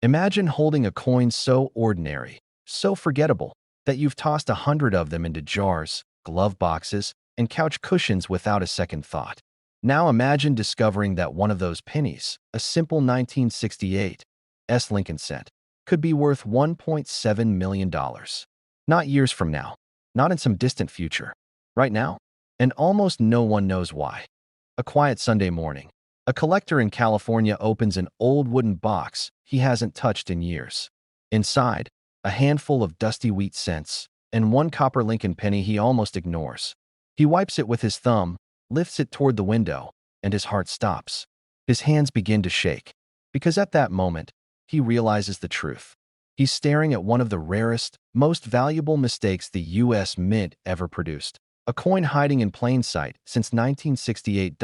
Imagine holding a coin so ordinary, so forgettable, that you've tossed 100 of them into jars, glove boxes, and couch cushions without a second thought. Now imagine discovering that one of those pennies, a simple 1968 Lincoln cent, could be worth $1.7 million. Not years from now, not in some distant future. Right now, and almost no one knows why. A quiet Sunday morning, a collector in California opens an old wooden box he hasn't touched in years. Inside, a handful of dusty wheat cents and one copper Lincoln penny he almost ignores. He wipes it with his thumb, lifts it toward the window, and his heart stops. His hands begin to shake, because at that moment, he realizes the truth. He's staring at one of the rarest, most valuable mistakes the U.S. Mint ever produced. A coin hiding in plain sight since 1968.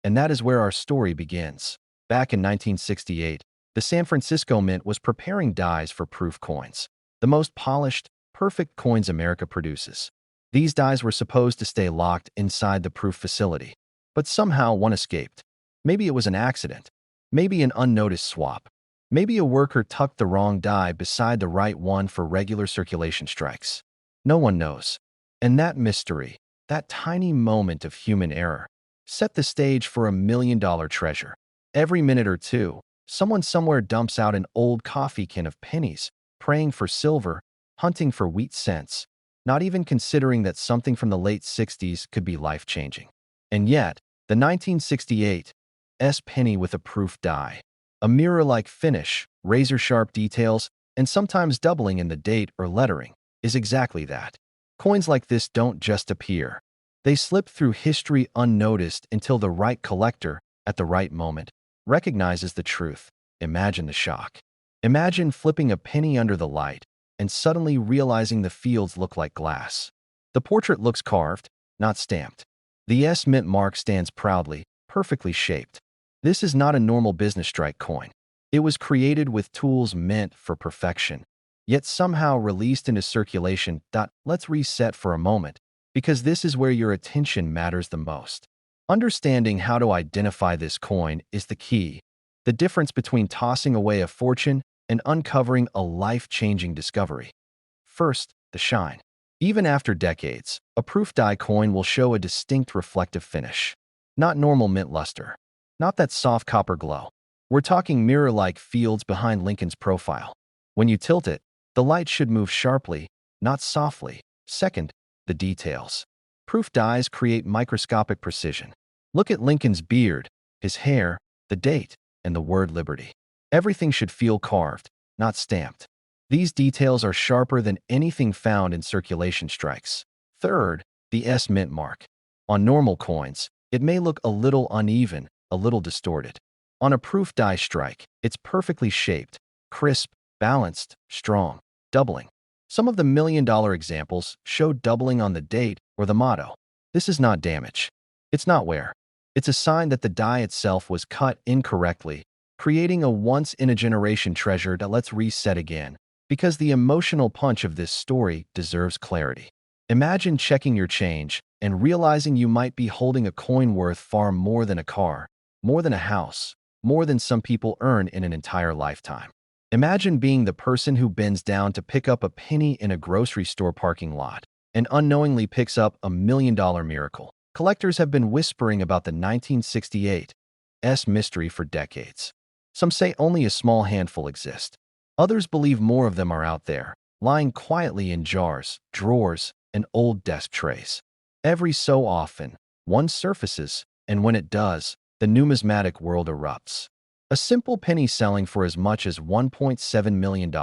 And that is where our story begins. Back in 1968, the San Francisco Mint was preparing dies for proof coins, the most polished, perfect coins America produces. These dies were supposed to stay locked inside the proof facility, but somehow one escaped. Maybe it was an accident, maybe an unnoticed swap, maybe a worker tucked the wrong die beside the right one for regular circulation strikes. No one knows. And that mystery, that tiny moment of human error, set the stage for $1 million treasure. Every minute or two, someone somewhere dumps out an old coffee can of pennies, praying for silver, hunting for wheat cents, not even considering that something from the late 60s could be life-changing. And yet, the 1968 penny with a proof die, a mirror-like finish, razor-sharp details, and sometimes doubling in the date or lettering, is exactly that. Coins like this don't just appear. They slip through history unnoticed until the right collector, at the right moment, recognizes the truth. Imagine the shock. Imagine flipping a penny under the light and suddenly realizing the fields look like glass. The portrait looks carved, not stamped. The Mint mark stands proudly, perfectly shaped. This is not a normal business strike coin. It was created with tools meant for perfection, yet somehow released into circulation. Let's reset for a moment, because this is where your attention matters the most. Understanding how to identify this coin is the key. The difference between tossing away a fortune and uncovering a life-changing discovery. First, the shine. Even after decades, a proof die coin will show a distinct reflective finish. Not normal mint luster. Not that soft copper glow. We're talking mirror-like fields behind Lincoln's profile. When you tilt it, the light should move sharply, not softly. Second, the details. Proof dies create microscopic precision. Look at Lincoln's beard, his hair, the date, and the word liberty. Everything should feel carved, not stamped. These details are sharper than anything found in circulation strikes. Third, the Mint mark. On normal coins, it may look a little uneven, a little distorted. On a proof die strike, it's perfectly shaped, crisp, balanced, strong, doubling. Some of the million-dollar examples show doubling on the date or the motto. This is not damage. It's not wear. It's a sign that the die itself was cut incorrectly, creating a once-in-a-generation treasure. Let's reset again, because the emotional punch of this story deserves clarity. Imagine checking your change and realizing you might be holding a coin worth far more than a car, more than a house, more than some people earn in an entire lifetime. Imagine being the person who bends down to pick up a penny in a grocery store parking lot and unknowingly picks up a $1 million miracle. Collectors have been whispering about the 1968 mystery for decades. Some say only a small handful exist. Others believe more of them are out there, lying quietly in jars, drawers, and old desk trays. Every so often, one surfaces, and when it does, the numismatic world erupts. A simple penny selling for as much as $1.7 million,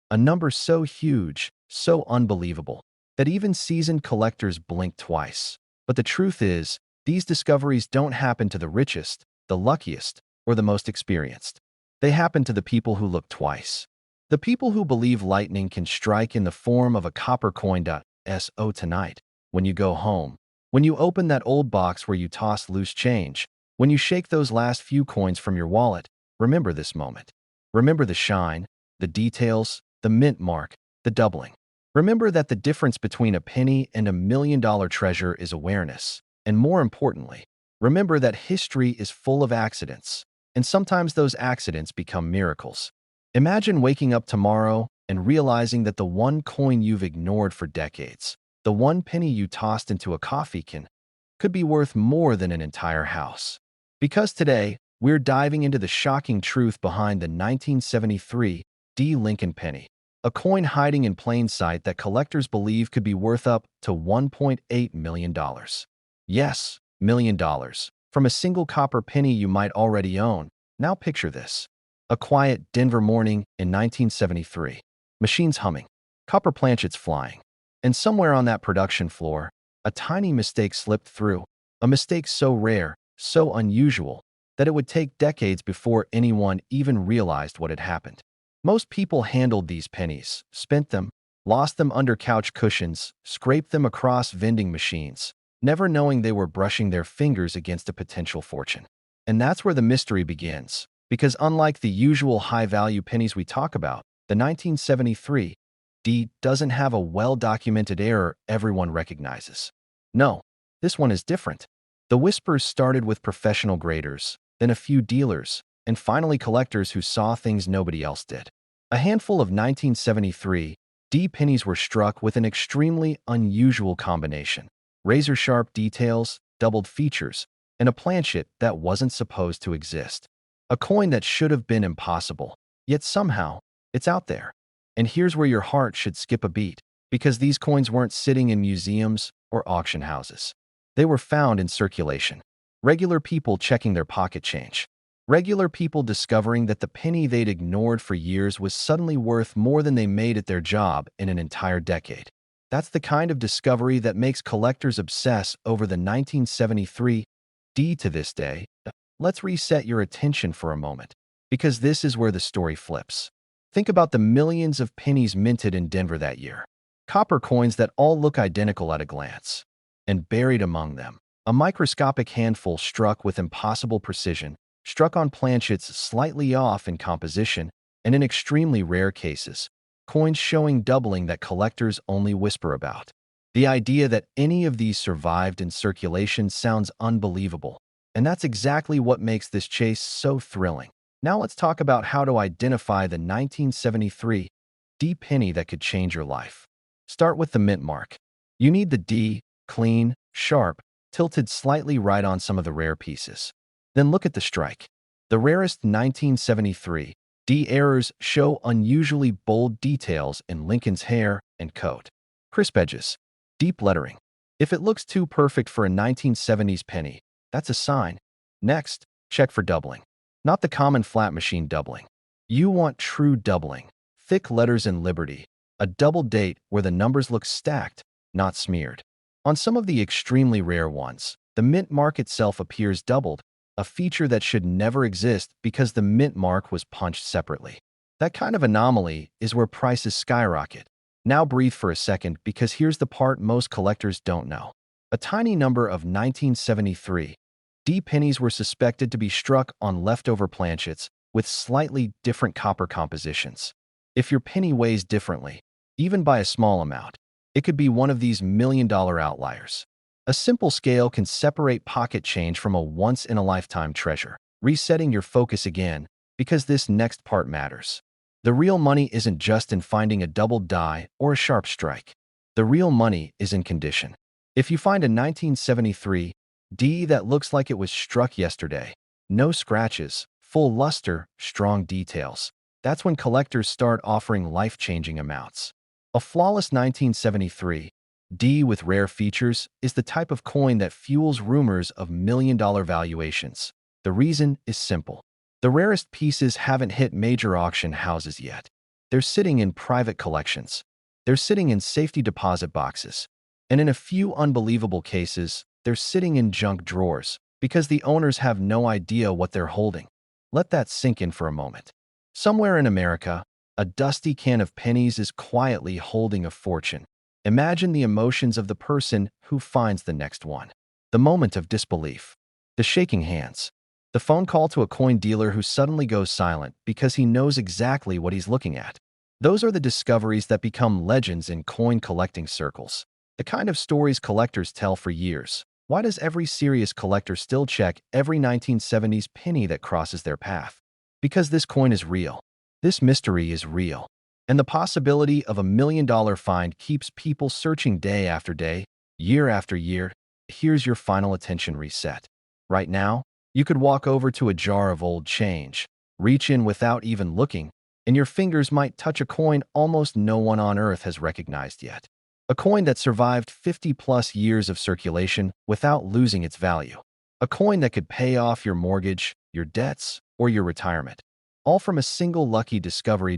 a number so huge, so unbelievable, that even seasoned collectors blink twice. But the truth is, these discoveries don't happen to the richest, the luckiest, or the most experienced. They happen to the people who look twice. The people who believe lightning can strike in the form of a copper coin. Tonight, when you go home, when you open that old box where you toss loose change, when you shake those last few coins from your wallet, remember this moment. Remember the shine, the details, the mint mark, the doubling. Remember that the difference between a penny and $1 million treasure is awareness. And more importantly, remember that history is full of accidents, and sometimes those accidents become miracles. Imagine waking up tomorrow and realizing that the one coin you've ignored for decades, the one penny you tossed into a coffee can, could be worth more than an entire house. Because today, we're diving into the shocking truth behind the 1973 D. Lincoln penny, a coin hiding in plain sight that collectors believe could be worth up to $1.8 million. Yes, million dollars. From a single copper penny you might already own. Now picture this. A quiet Denver morning in 1973. Machines humming, copper planchets flying. And somewhere on that production floor, a tiny mistake slipped through. A mistake so rare, so unusual, that it would take decades before anyone even realized what had happened. Most people handled these pennies, spent them, lost them under couch cushions, scraped them across vending machines, never knowing they were brushing their fingers against a potential fortune. And that's where the mystery begins, because unlike the usual high-value pennies we talk about, the 1973 D doesn't have a well-documented error everyone recognizes. No, this one is different. The whispers started with professional graders, then a few dealers, and finally collectors who saw things nobody else did. A handful of 1973 D pennies were struck with an extremely unusual combination: razor-sharp details, doubled features, and a planchet that wasn't supposed to exist. A coin that should have been impossible, yet somehow, it's out there. And here's where your heart should skip a beat, because these coins weren't sitting in museums or auction houses. They were found in circulation. Regular people checking their pocket change. Regular people discovering that the penny they'd ignored for years was suddenly worth more than they made at their job in an entire decade. That's the kind of discovery that makes collectors obsess over the 1973 D to this day. Let's reset your attention for a moment, because this is where the story flips. Think about the millions of pennies minted in Denver that year. Copper coins that all look identical at a glance. And buried among them, a microscopic handful struck with impossible precision, struck on planchets slightly off in composition, and in extremely rare cases, coins showing doubling that collectors only whisper about. The idea that any of these survived in circulation sounds unbelievable, and that's exactly what makes this chase so thrilling. Now let's talk about how to identify the 1973 D penny that could change your life. Start with the mint mark. You need the D, clean, sharp, tilted slightly right on some of the rare pieces. Then look at the strike. The rarest 1973 D errors show unusually bold details in Lincoln's hair and coat. Crisp edges, deep lettering. If it looks too perfect for a 1970s penny, that's a sign. Next, check for doubling. Not the common flat machine doubling. You want true doubling. Thick letters in Liberty. A double date where the numbers look stacked, not smeared. On some of the extremely rare ones, the mint mark itself appears doubled, a feature that should never exist because the mint mark was punched separately. That kind of anomaly is where prices skyrocket. Now breathe for a second, because here's the part most collectors don't know. A tiny number of 1973 D pennies were suspected to be struck on leftover planchets with slightly different copper compositions. If your penny weighs differently, even by a small amount, it could be one of these million-dollar outliers. A simple scale can separate pocket change from a once-in-a-lifetime treasure, resetting your focus again, because this next part matters. The real money isn't just in finding a double die or a sharp strike. The real money is in condition. If you find a 1973 D that looks like it was struck yesterday, no scratches, full luster, strong details, that's when collectors start offering life-changing amounts. A flawless 1973 D with rare features is the type of coin that fuels rumors of million-dollar valuations. The reason is simple. The rarest pieces haven't hit major auction houses yet. They're sitting in private collections. They're sitting in safety deposit boxes. And in a few unbelievable cases, they're sitting in junk drawers because the owners have no idea what they're holding. Let that sink in for a moment. Somewhere in America, a dusty can of pennies is quietly holding a fortune. Imagine the emotions of the person who finds the next one. The moment of disbelief. The shaking hands. The phone call to a coin dealer who suddenly goes silent because he knows exactly what he's looking at. Those are the discoveries that become legends in coin collecting circles. The kind of stories collectors tell for years. Why does every serious collector still check every 1970s penny that crosses their path? Because this coin is real. This mystery is real, and the possibility of $1 million find keeps people searching day after day, year after year. Here's your final attention reset. Right now, you could walk over to a jar of old change, reach in without even looking, and your fingers might touch a coin almost no one on Earth has recognized yet. A coin that survived 50-plus years of circulation without losing its value. A coin that could pay off your mortgage, your debts, or your retirement. All from a single lucky discovery.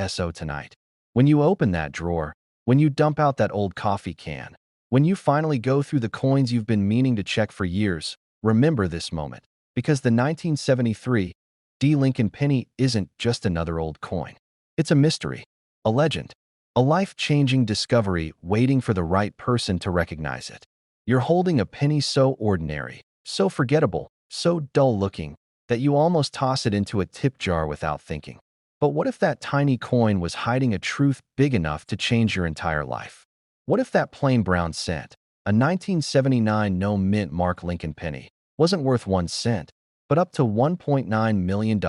So tonight, when you open that drawer, when you dump out that old coffee can, when you finally go through the coins you've been meaning to check for years, remember this moment, because the 1973 D. Lincoln penny isn't just another old coin. It's a mystery, a legend, a life-changing discovery waiting for the right person to recognize it. You're holding a penny so ordinary, so forgettable, so dull-looking, that you almost toss it into a tip jar without thinking. But what if that tiny coin was hiding a truth big enough to change your entire life? What if that plain brown cent, a 1979 no mint mark Lincoln penny, wasn't worth 1 cent, but up to $1.9 million?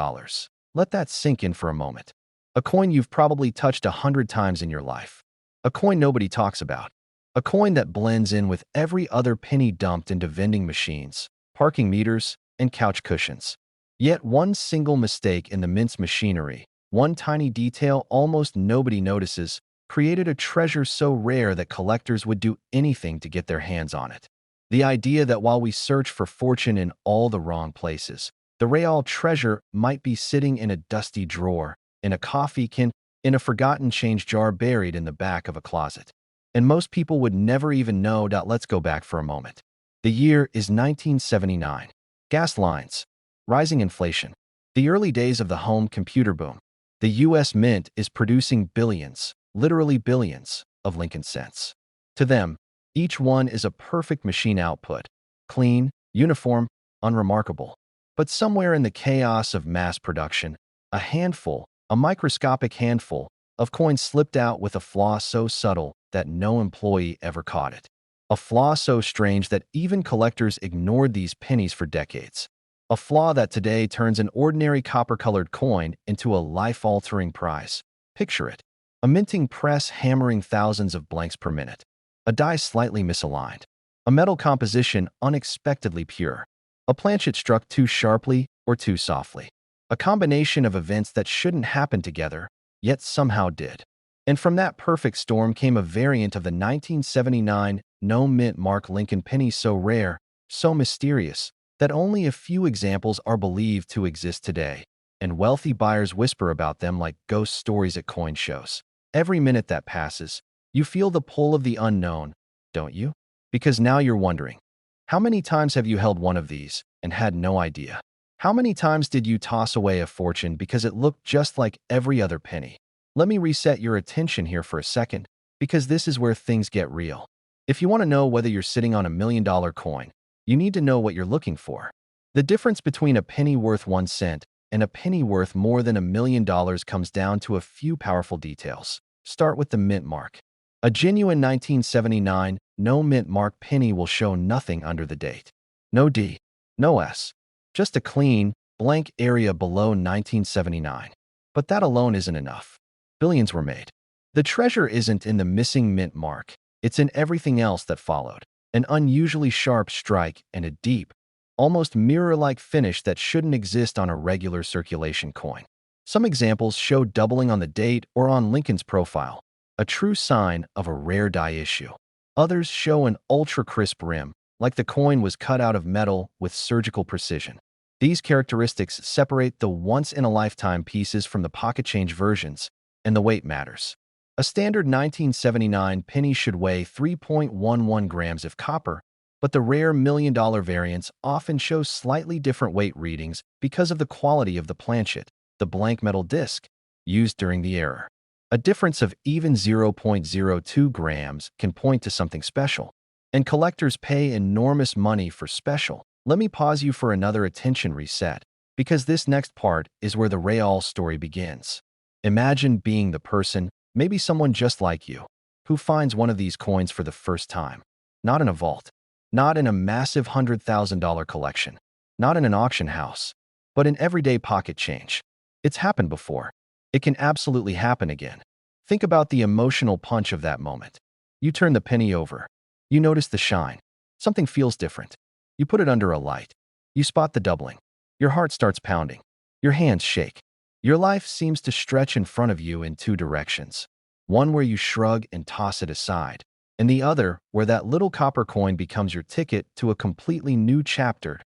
Let that sink in for a moment. A coin you've probably touched 100 times in your life. A coin nobody talks about. A coin that blends in with every other penny dumped into vending machines, parking meters, and couch cushions. Yet one single mistake in the mint's machinery, one tiny detail almost nobody notices, created a treasure so rare that collectors would do anything to get their hands on it. The idea that while we search for fortune in all the wrong places, the real treasure might be sitting in a dusty drawer, in a coffee can, in a forgotten change jar buried in the back of a closet. And most people would never even know. Let's go back for a moment. The year is 1979. Gas lines. Rising inflation. The early days of the home computer boom. The U.S. Mint is producing billions, literally billions, of Lincoln cents. To them, each one is a perfect machine output. Clean, uniform, unremarkable. But somewhere in the chaos of mass production, a handful, a microscopic handful, of coins slipped out with a flaw so subtle that no employee ever caught it. A flaw so strange that even collectors ignored these pennies for decades. A flaw that today turns an ordinary copper-colored coin into a life-altering prize. Picture it. A minting press hammering thousands of blanks per minute. A die slightly misaligned. A metal composition unexpectedly pure. A planchet struck too sharply or too softly. A combination of events that shouldn't happen together, yet somehow did. And from that perfect storm came a variant of the 1979 no mint mark Lincoln penny so rare, so mysterious, that only a few examples are believed to exist today, and wealthy buyers whisper about them like ghost stories at coin shows. Every minute that passes, you feel the pull of the unknown, don't you? Because now you're wondering, how many times have you held one of these and had no idea? How many times did you toss away a fortune because it looked just like every other penny? Let me reset your attention here for a second, because this is where things get real. If you want to know whether you're sitting on $1 million coin, you need to know what you're looking for. The difference between a penny worth 1 cent and a penny worth more than $1 million comes down to a few powerful details. Start with the mint mark. A genuine 1979 no mint mark penny will show nothing under the date. No D, no S, just a clean, blank area below 1979. But that alone isn't enough. Billions were made. The treasure isn't in the missing mint mark. It's in everything else that followed. An unusually sharp strike and a deep, almost mirror-like finish that shouldn't exist on a regular circulation coin. Some examples show doubling on the date or on Lincoln's profile, a true sign of a rare die issue. Others show an ultra-crisp rim, like the coin was cut out of metal with surgical precision. These characteristics separate the once-in-a-lifetime pieces from the pocket change versions, and the weight matters. A standard 1979 penny should weigh 3.11 grams of copper, but the rare $1 million variants often show slightly different weight readings because of the quality of the planchet, the blank metal disc, used during the era. A difference of even 0.02 grams can point to something special, and collectors pay enormous money for special. Let me pause you for another attention reset, because this next part is where the real story begins. Imagine being the person, maybe someone just like you, who finds one of these coins for the first time. Not in a vault, not in a massive $100,000 collection, not in an auction house, but in everyday pocket change. It's happened before. It can absolutely happen again. Think about the emotional punch of that moment. You turn the penny over. You notice the shine. Something feels different. You put it under a light. You spot the doubling. Your heart starts pounding. Your hands shake. Your life seems to stretch in front of you in two directions. One where you shrug and toss it aside, and the other where that little copper coin becomes your ticket to a completely new chapter.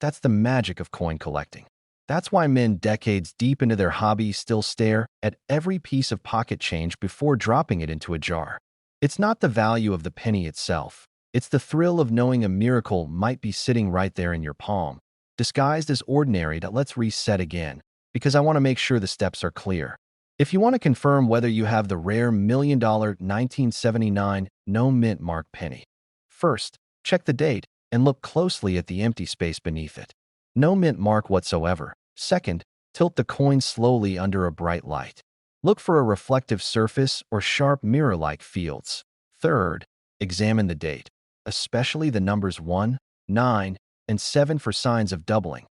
That's the magic of coin collecting. That's why men decades deep into their hobby still stare at every piece of pocket change before dropping it into a jar. It's not the value of the penny itself. It's the thrill of knowing a miracle might be sitting right there in your palm, disguised as ordinary. That let's reset again, because I want to make sure the steps are clear. If you want to confirm whether you have the rare $1,000,000 1979 no mint mark penny, first, check the date and look closely at the empty space beneath it. No mint mark whatsoever. Second, tilt the coin slowly under a bright light. Look for a reflective surface or sharp mirror-like fields. Third, examine the date, especially the numbers 1, 9, and 7 for signs of doubling.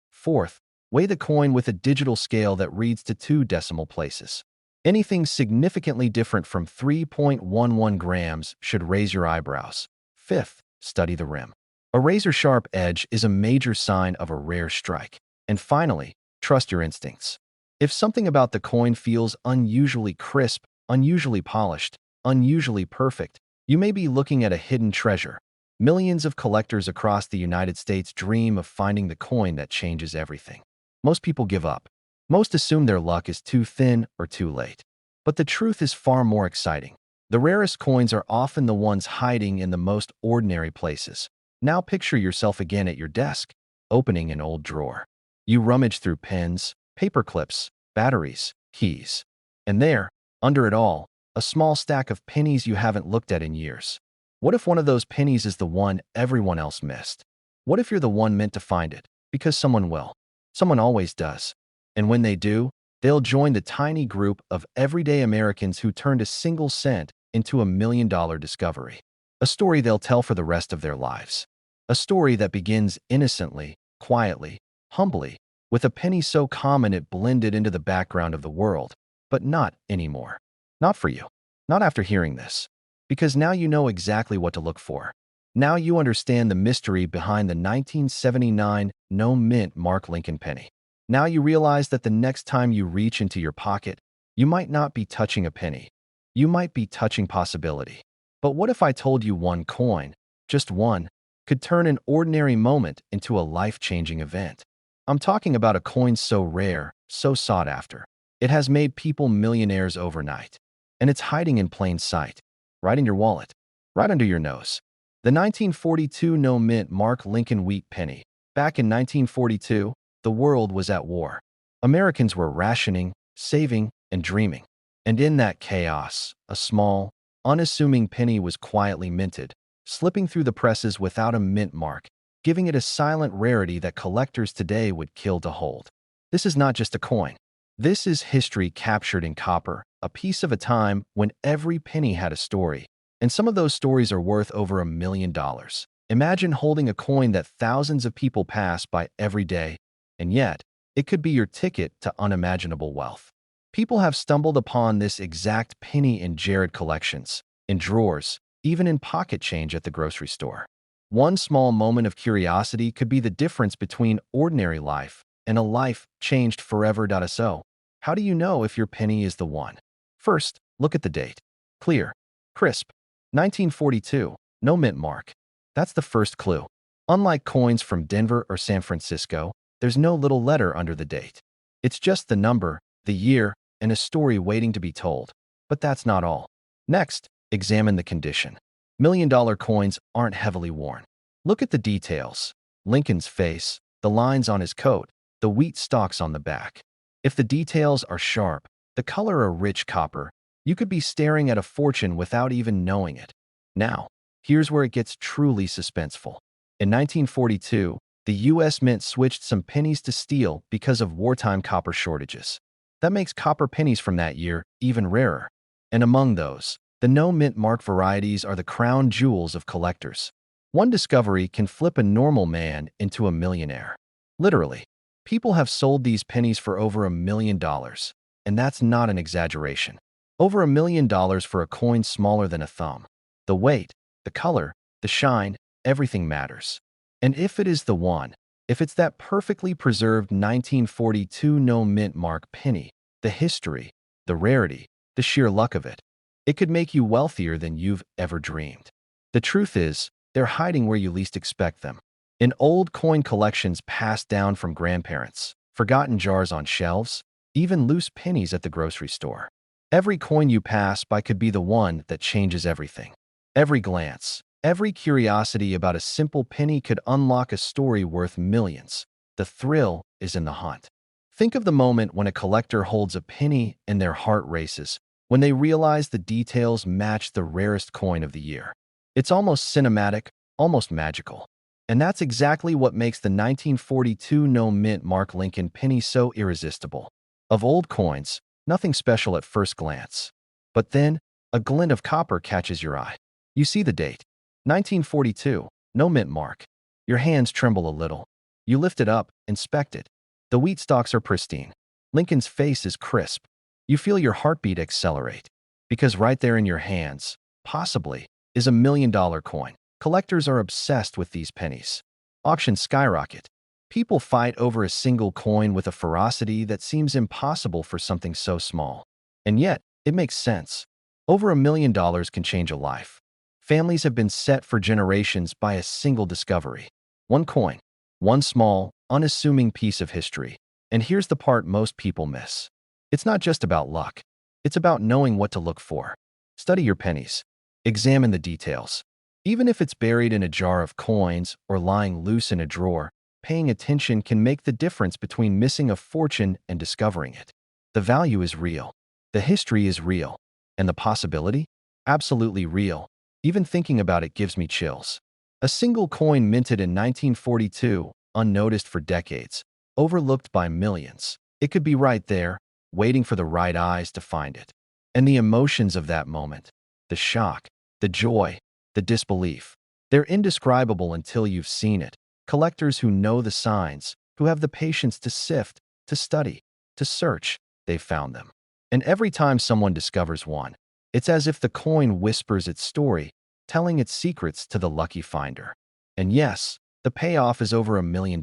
Fourth, weigh the coin with a digital scale that reads to 2 decimal places. Anything significantly different from 3.11 grams should raise your eyebrows. Fifth, study the rim. A razor-sharp edge is a major sign of a rare strike. And finally, trust your instincts. If something about the coin feels unusually crisp, unusually polished, unusually perfect, you may be looking at a hidden treasure. Millions of collectors across the United States dream of finding the coin that changes everything. Most people give up. Most assume their luck is too thin or too late. But the truth is far more exciting. The rarest coins are often the ones hiding in the most ordinary places. Now picture yourself again at your desk, opening an old drawer. You rummage through pens, paper clips, batteries, keys. And there, under it all, a small stack of pennies you haven't looked at in years. What if one of those pennies is the one everyone else missed? What if you're the one meant to find it? Because someone will. Someone always does. And when they do, they'll join the tiny group of everyday Americans who turned a single cent into $1,000,000 discovery. A story they'll tell for the rest of their lives. A story that begins innocently, quietly, humbly, with a penny so common it blended into the background of the world. But not anymore. Not for you. Not after hearing this. Because now you know exactly what to look for. Now you understand the mystery behind the 1979 no mint mark Lincoln penny. Now you realize that the next time you reach into your pocket, you might not be touching a penny. You might be touching possibility. But what if I told you one coin, just one, could turn an ordinary moment into a life-changing event? I'm talking about a coin so rare, so sought after. It has made people millionaires overnight. And it's hiding in plain sight, right in your wallet, right under your nose. The 1942 no mint mark Lincoln wheat penny. Back in 1942, the world was at war. Americans were rationing, saving, and dreaming. And in that chaos, a small, unassuming penny was quietly minted, slipping through the presses without a mint mark, giving it a silent rarity that collectors today would kill to hold. This is not just a coin. This is history captured in copper, a piece of a time when every penny had a story, and some of those stories are worth over $1,000,000. Imagine holding a coin that thousands of people pass by every day, and yet, it could be your ticket to unimaginable wealth. People have stumbled upon this exact penny in Jared collections, in drawers, even in pocket change at the grocery store. One small moment of curiosity could be the difference between ordinary life and a life changed forever. So, how do you know if your penny is the one? First, look at the date. Clear, crisp, 1942, no mint mark. That's the first clue. Unlike coins from Denver or San Francisco, there's no little letter under the date. It's just the number, the year, and a story waiting to be told. But that's not all. Next, examine the condition. $1,000,000 coins aren't heavily worn. Look at the details. Lincoln's face, the lines on his coat, the wheat stalks on the back. If the details are sharp, the color a rich copper, you could be staring at a fortune without even knowing it. Now, here's where it gets truly suspenseful. In 1942, the U.S. Mint switched some pennies to steel because of wartime copper shortages. That makes copper pennies from that year even rarer. And among those, the no mint mark varieties are the crown jewels of collectors. One discovery can flip a normal man into a millionaire. Literally, people have sold these pennies for over $1,000,000. and that's not an exaggeration. Over $1 million for a coin smaller than a thumb. The weight, the color, the shine, everything matters. And if it is the one, if it's that perfectly preserved 1942 no mint mark penny, the history, the rarity, the sheer luck of it, it could make you wealthier than you've ever dreamed. The truth is, they're hiding where you least expect them. In old coin collections passed down from grandparents, forgotten jars on shelves, even loose pennies at the grocery store. Every coin you pass by could be the one that changes everything. Every glance, every curiosity about a simple penny could unlock a story worth millions. The thrill is in the hunt. Think of the moment when a collector holds a penny and their heart races, when they realize the details match the rarest coin of the year. It's almost cinematic, almost magical. And that's exactly what makes the 1942 no mint mark Lincoln penny so irresistible. Of old coins, nothing special at first glance. But then, a glint of copper catches your eye. You see the date, 1942, no mint mark. Your hands tremble a little. You lift it up, inspect it. The wheat stalks are pristine. Lincoln's face is crisp. You feel your heartbeat accelerate. Because right there in your hands, possibly, is $1 million coin. Collectors are obsessed with these pennies. Auctions skyrocket. People fight over a single coin with a ferocity that seems impossible for something so small. And yet, it makes sense. Over $1 million can change a life. Families have been set for generations by a single discovery. One coin. One small, unassuming piece of history. And here's the part most people miss. It's not just about luck. It's about knowing what to look for. Study your pennies. Examine the details. Even if it's buried in a jar of coins or lying loose in a drawer, paying attention can make the difference between missing a fortune and discovering it. The value is real. The history is real. And the possibility? Absolutely real. Even thinking about it gives me chills. A single coin minted in 1942, unnoticed for decades, overlooked by millions. It could be right there, waiting for the right eyes to find it. And the emotions of that moment, the shock, the joy, the disbelief, they're indescribable until you've seen it. Collectors who know the signs, who have the patience to sift, to study, to search, they've found them. And every time someone discovers one, it's as if the coin whispers its story, telling its secrets to the lucky finder. And yes, the payoff is over $1 million.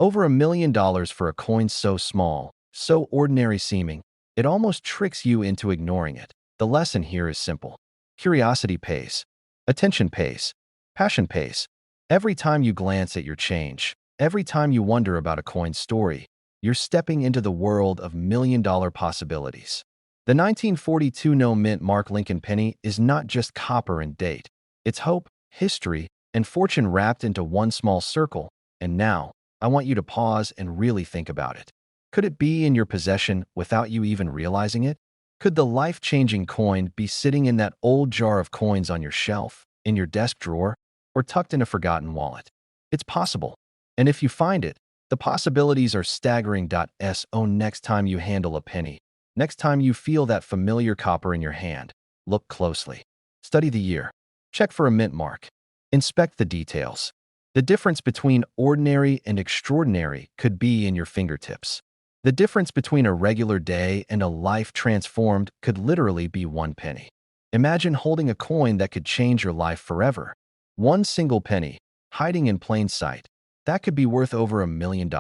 Over $1 million for a coin so small, so ordinary seeming, it almost tricks you into ignoring it. The lesson here is simple. Curiosity pays. Attention pays. Passion pays. Every time you glance at your change, every time you wonder about a coin's story, you're stepping into the world of million-dollar possibilities. The 1942 no mint mark Lincoln penny is not just copper and date. It's hope, history, and fortune wrapped into one small circle. And now, I want you to pause and really think about it. Could it be in your possession without you even realizing it? Could the life-changing coin be sitting in that old jar of coins on your shelf, in your desk drawer, or tucked in a forgotten wallet? It's possible. And if you find it, the possibilities are staggering. So next time you handle a penny, next time you feel that familiar copper in your hand, look closely. Study the year. Check for a mint mark. Inspect the details. The difference between ordinary and extraordinary could be in your fingertips. The difference between a regular day and a life transformed could literally be one penny. Imagine holding a coin that could change your life forever. One single penny, hiding in plain sight, that could be worth over $1 million.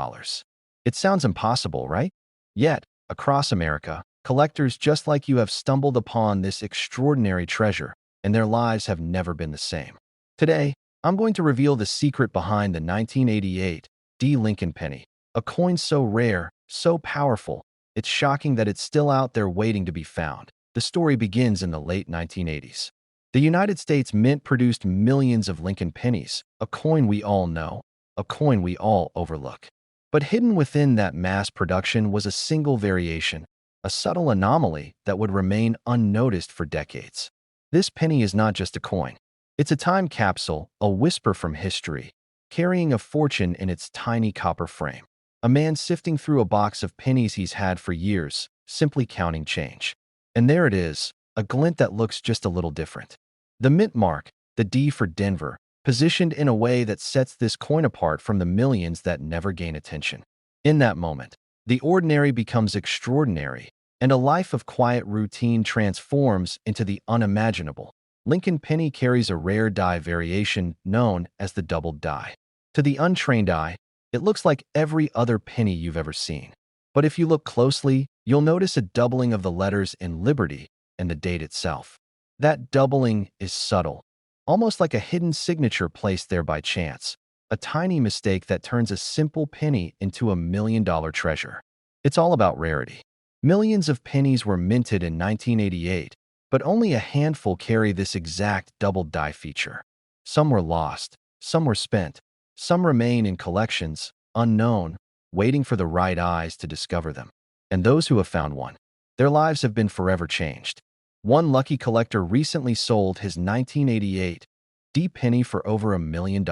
It sounds impossible, right? Yet, across America, collectors just like you have stumbled upon this extraordinary treasure, and their lives have never been the same. Today, I'm going to reveal the secret behind the 1988 D. Lincoln penny, a coin so rare, so powerful, it's shocking that it's still out there waiting to be found. The story begins in the late 1980s. The United States Mint produced millions of Lincoln pennies, a coin we all know, a coin we all overlook. But hidden within that mass production was a single variation, a subtle anomaly that would remain unnoticed for decades. This penny is not just a coin. It's a time capsule, a whisper from history, carrying a fortune in its tiny copper frame. A man sifting through a box of pennies he's had for years, simply counting change. And there it is, a glint that looks just a little different. The mint mark, the D for Denver, positioned in a way that sets this coin apart from the millions that never gain attention. In that moment, The ordinary becomes extraordinary, and a life of quiet routine transforms into the unimaginable. Lincoln penny carries a rare die variation known as the doubled die. To the untrained eye, it looks like every other penny you've ever seen. But if you look closely, you'll notice a doubling of the letters in Liberty and the date itself. That doubling is subtle, almost like a hidden signature placed there by chance, a tiny mistake that turns a simple penny into a million-dollar treasure. It's all about rarity. Millions of pennies were minted in 1988, but only a handful carry this exact double die feature. Some were lost, some were spent, some remain in collections, unknown, waiting for the right eyes to discover them. And those who have found one, their lives have been forever changed. One lucky collector recently sold his 1988 D penny for over $1 million.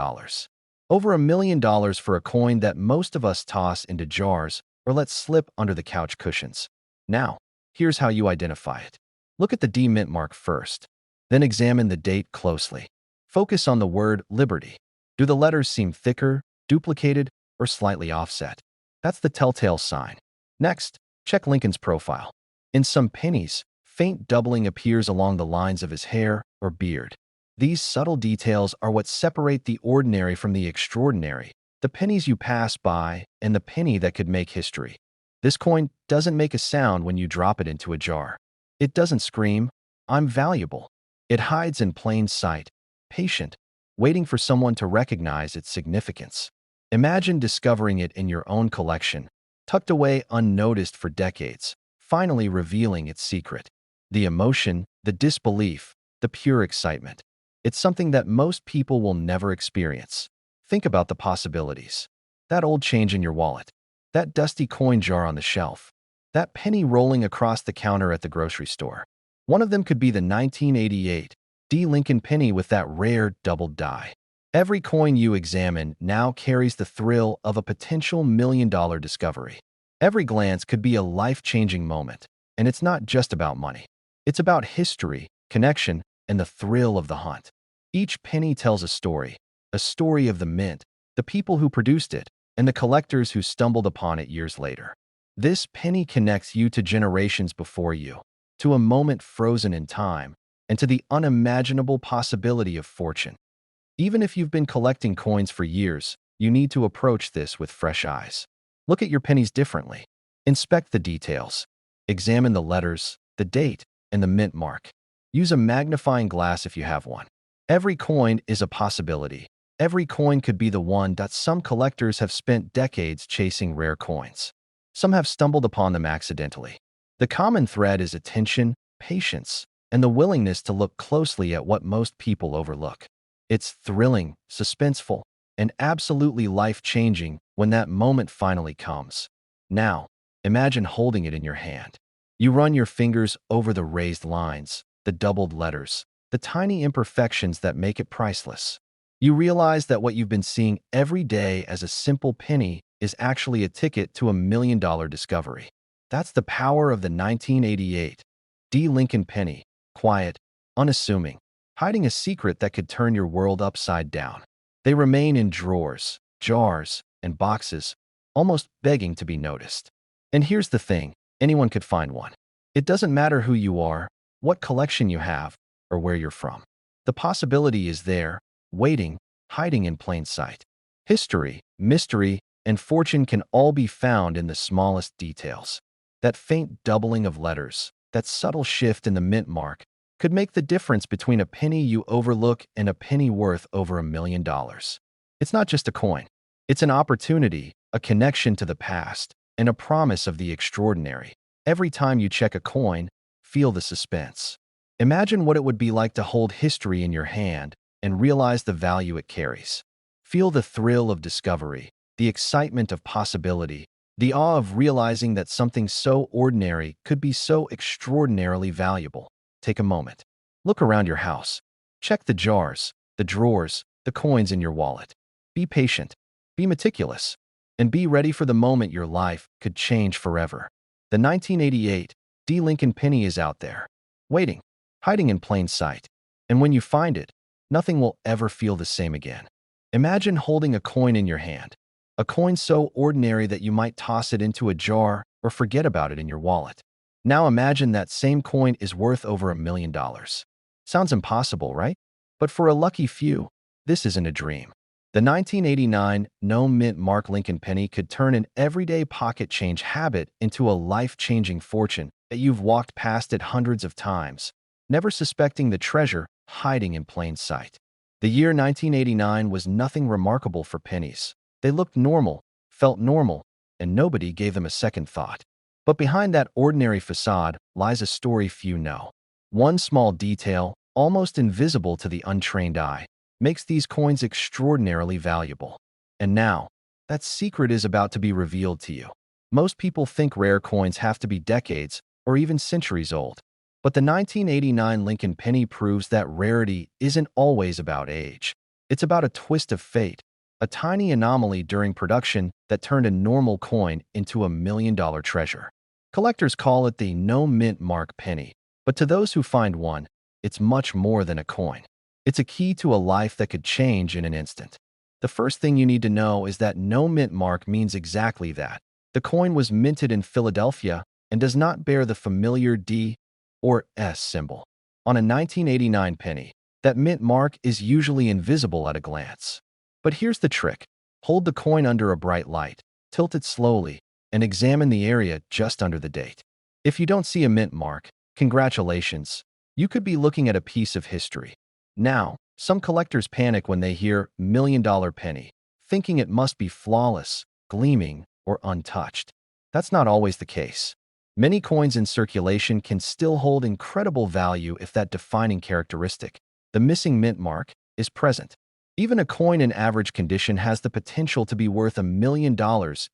Over $1 million for a coin that most of us toss into jars or let slip under the couch cushions. Now, here's how you identify it. Look at the D mint mark first, then examine the date closely. Focus on the word Liberty. Do the letters seem thicker, duplicated, or slightly offset? That's the telltale sign. Next, check Lincoln's profile. In some pennies, faint doubling appears along the lines of his hair or beard. These subtle details are what separate the ordinary from the extraordinary, the pennies you pass by and the penny that could make history. This coin doesn't make a sound when you drop it into a jar. It doesn't scream, "I'm valuable." It hides in plain sight, patient, waiting for someone to recognize its significance. Imagine discovering it in your own collection, tucked away unnoticed for decades, finally revealing its secret. The emotion, the disbelief, the pure excitement. It's something that most people will never experience. Think about the possibilities. That old change in your wallet, that dusty coin jar on the shelf, that penny rolling across the counter at the grocery store. One of them could be the 1988 D Lincoln penny with that rare doubled die. Every coin you examine now carries the thrill of a potential million-dollar discovery. Every glance could be a life-changing moment, and it's not just about money. It's about history, connection, and the thrill of the hunt. Each penny tells a story of the mint, the people who produced it, and the collectors who stumbled upon it years later. This penny connects you to generations before you, to a moment frozen in time, and to the unimaginable possibility of fortune. Even if you've been collecting coins for years, you need to approach this with fresh eyes. Look at your pennies differently. Inspect the details. Examine the letters, the date, and the mint mark. Use a magnifying glass if you have one. Every coin is a possibility. Every coin could be the one that some collectors have spent decades chasing rare coins. Some have stumbled upon them accidentally. The common thread is attention, patience, and the willingness to look closely at what most people overlook. It's thrilling, suspenseful, and absolutely life-changing when that moment finally comes. Now, imagine holding it in your hand. You run your fingers over the raised lines, the doubled letters, the tiny imperfections that make it priceless. You realize that what you've been seeing every day as a simple penny is actually a ticket to a million-dollar discovery. That's the power of the 1988 D Lincoln penny, quiet, unassuming, hiding a secret that could turn your world upside down. They remain in drawers, jars, and boxes, almost begging to be noticed. And here's the thing, anyone could find one. It doesn't matter who you are, what collection you have, or where you're from. The possibility is there, waiting, hiding in plain sight. History, mystery, and fortune can all be found in the smallest details. That faint doubling of letters, that subtle shift in the mint mark, could make the difference between a penny you overlook and a penny worth over $1 million. It's not just a coin. It's an opportunity, a connection to the past, and a promise of the extraordinary. Every time you check a coin, feel the suspense. Imagine what it would be like to hold history in your hand and realize the value it carries. Feel the thrill of discovery, the excitement of possibility, the awe of realizing that something so ordinary could be so extraordinarily valuable. Take a moment. Look around your house. Check the jars, the drawers, the coins in your wallet. Be patient, be meticulous, and be ready for the moment your life could change forever. The 1988 D Lincoln penny is out there, waiting, hiding in plain sight. And when you find it, nothing will ever feel the same again. Imagine holding a coin in your hand, A coin so ordinary that you might toss it into a jar or forget about it in your wallet. Now imagine that same coin is worth over $1 million. Sounds impossible, right? But for a lucky few, this isn't a dream. The 1989 no mint mark Lincoln penny could turn an everyday pocket change habit into a life-changing fortune that you've walked past it hundreds of times, never suspecting the treasure hiding in plain sight. The year 1989 was nothing remarkable for pennies. They looked normal, felt normal, and nobody gave them a second thought. But behind that ordinary facade lies a story few know. One small detail, almost invisible to the untrained eye, makes these coins extraordinarily valuable. And now, that secret is about to be revealed to you. Most people think rare coins have to be decades or even centuries old. But the 1989 Lincoln penny proves that rarity isn't always about age. It's about a twist of fate, a tiny anomaly during production that turned a normal coin into $1 million treasure. Collectors call it the no mint mark penny, but to those who find one, it's much more than a coin. It's a key to a life that could change in an instant. The first thing you need to know is that no mint mark means exactly that. The coin was minted in Philadelphia and does not bear the familiar D or S symbol. On a 1989 penny, that mint mark is usually invisible at a glance. But here's the trick. Hold the coin under a bright light, tilt it slowly, and examine the area just under the date. If you don't see a mint mark, congratulations. You could be looking at a piece of history. Now, some collectors panic when they hear $1 million penny, thinking it must be flawless, gleaming, or untouched. That's not always the case. Many coins in circulation can still hold incredible value if that defining characteristic, the missing mint mark, is present. Even a coin in average condition has the potential to be worth $1 million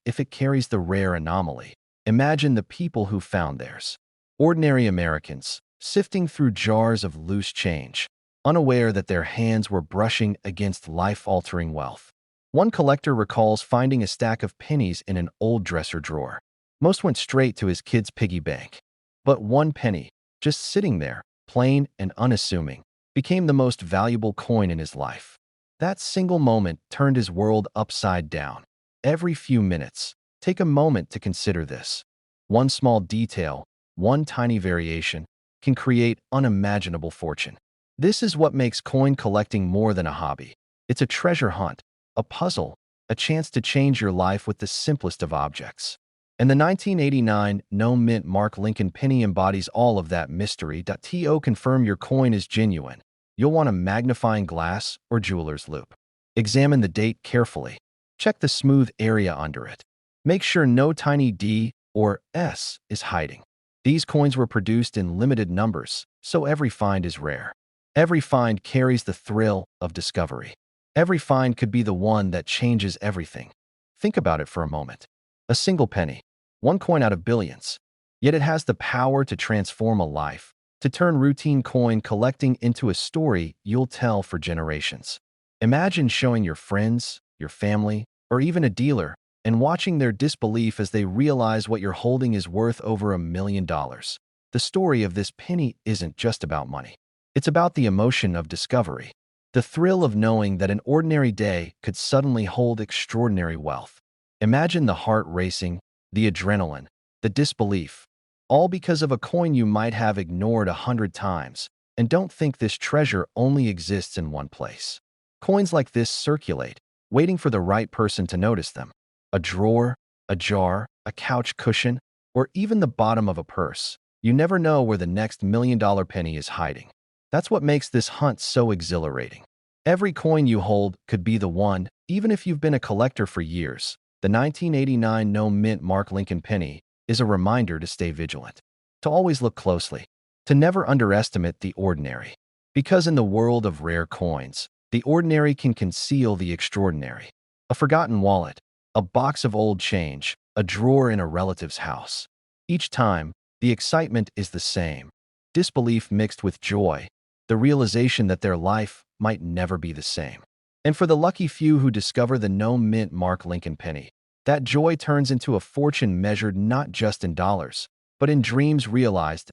if it carries the rare anomaly. Imagine the people who found theirs. Ordinary Americans, sifting through jars of loose change, unaware that their hands were brushing against life-altering wealth. One collector recalls finding a stack of pennies in an old dresser drawer. Most went straight to his kid's piggy bank. But one penny, just sitting there, plain and unassuming, became the most valuable coin in his life. That single moment turned his world upside down. Every few minutes, take a moment to consider this. One small detail, one tiny variation, can create unimaginable fortune. This is what makes coin collecting more than a hobby. It's a treasure hunt, a puzzle, a chance to change your life with the simplest of objects. And the 1989 no mint mark Lincoln penny embodies all of that mystery. To confirm your coin is genuine, you'll want a magnifying glass or jeweler's loupe. Examine the date carefully. Check the smooth area under it. Make sure no tiny D or S is hiding. These coins were produced in limited numbers, so every find is rare. Every find carries the thrill of discovery. Every find could be the one that changes everything. Think about it for a moment. A single penny, one coin out of billions. Yet it has the power to transform a life, to turn routine coin collecting into a story you'll tell for generations. Imagine showing your friends, your family, or even a dealer, and watching their disbelief as they realize what you're holding is worth over $1 million. The story of this penny isn't just about money. It's about the emotion of discovery, the thrill of knowing that an ordinary day could suddenly hold extraordinary wealth. Imagine the heart racing, the adrenaline, the disbelief, all because of a coin you might have ignored 100 times. And don't think this treasure only exists in one place. Coins like this circulate, waiting for the right person to notice them. A drawer, a jar, a couch cushion, or even the bottom of a purse. You never know where the next $1 million penny is hiding. That's what makes this hunt so exhilarating. Every coin you hold could be the one, even if you've been a collector for years. The 1989 no mint mark Lincoln penny is a reminder to stay vigilant, to always look closely, to never underestimate the ordinary. Because in the world of rare coins, the ordinary can conceal the extraordinary. A forgotten wallet, a box of old change, a drawer in a relative's house. Each time, the excitement is the same. Disbelief mixed with joy, the realization that their life might never be the same. And for the lucky few who discover the no mint mark Lincoln penny, that joy turns into a fortune measured not just in dollars, but in dreams realized.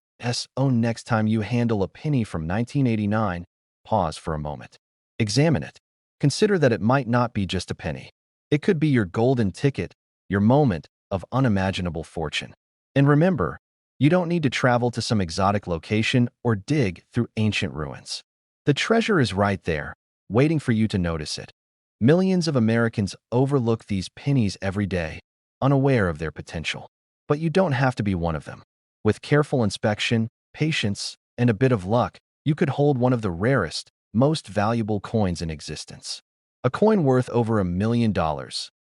Next time you handle a penny from 1989, pause for a moment. Examine it. Consider that it might not be just a penny. It could be your golden ticket, your moment of unimaginable fortune. And remember, you don't need to travel to some exotic location or dig through ancient ruins. The treasure is right there, waiting for you to notice it. Millions of Americans overlook these pennies every day, unaware of their potential. But you don't have to be one of them. With careful inspection, patience, and a bit of luck, you could hold one of the rarest, most valuable coins in existence. A coin worth over $1 million,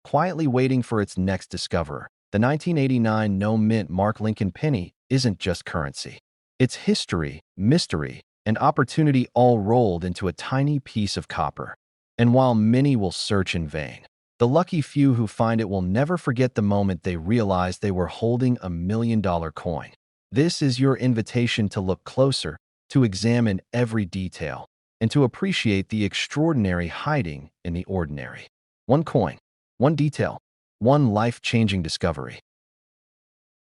quietly waiting for its next discoverer. The 1989 no-mint Mark Lincoln penny isn't just currency. It's history, mystery, and opportunity all rolled into a tiny piece of copper. And while many will search in vain, the lucky few who find it will never forget the moment they realized they were holding $1 million coin. This is your invitation to look closer, to examine every detail, and to appreciate the extraordinary hiding in the ordinary. One coin, one detail, one life-changing discovery.